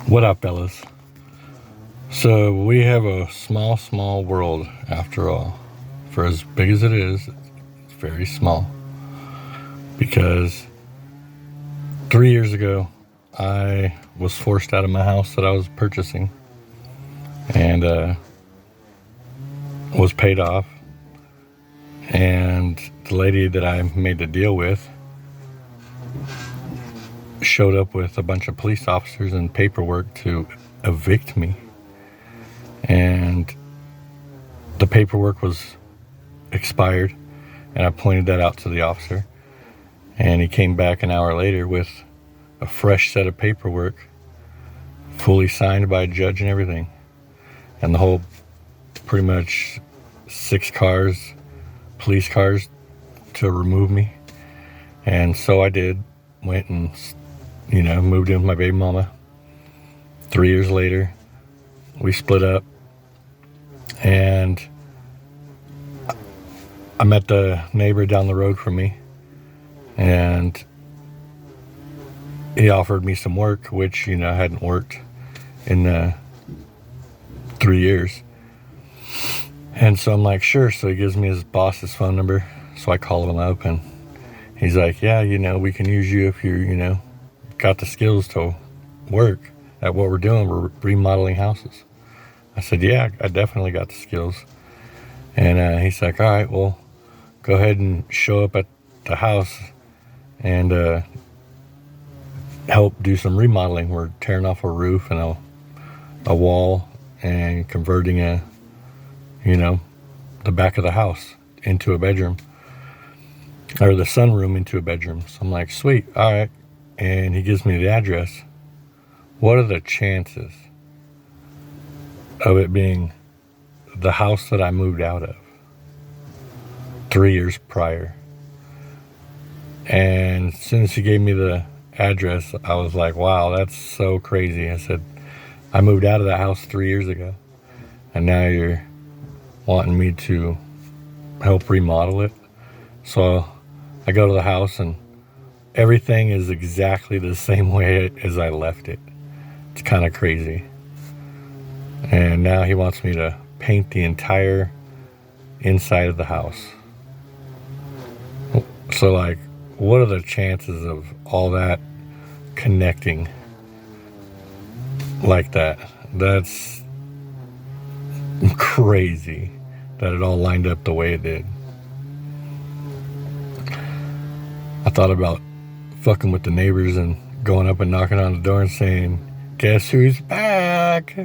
What up, fellas? So we have a small world after all. For as big as it is, it's very small. Because 3 years ago, I was forced out of my house that I was purchasing and was paid off. And the lady that I made the deal with showed up with a bunch of police officers and paperwork to evict me. And the paperwork was expired, and I pointed that out to the officer, and he came back an hour later with a fresh set of paperwork, fully signed by a judge and everything, and the whole pretty much 6 cars, police cars, to remove me. And so I did, went and moved in with my baby mama. 3 years later, we split up, and I met the neighbor down the road from me, and he offered me some work, which I hadn't worked in 3 years. And so I'm like, sure. So he gives me his boss's phone number. So I call him up, and he's like, yeah, we can use you if you got the skills to work at what we're doing. We're remodeling houses. I said, yeah, I definitely got the skills. And he's like, all right, well, go ahead and show up at the house and help do some remodeling. We're tearing off a roof and a wall and converting the back of the house into a bedroom, or the sunroom into a bedroom. So I'm like, sweet, all right. And he gives me the address. What are the chances of it being the house that I moved out of 3 years prior? And as soon as he gave me the address, I was like, wow, that's so crazy. I said, I moved out of that house 3 years ago, and now you're wanting me to help remodel it. So I go to the house, and everything is exactly the same way as I left it. It's kind of crazy. And now he wants me to paint the entire inside of the house. So, like, what are the chances of all that connecting like that? That's crazy that it all lined up the way it did. I thought about fucking with the neighbors and going up and knocking on the door and saying, guess who's back?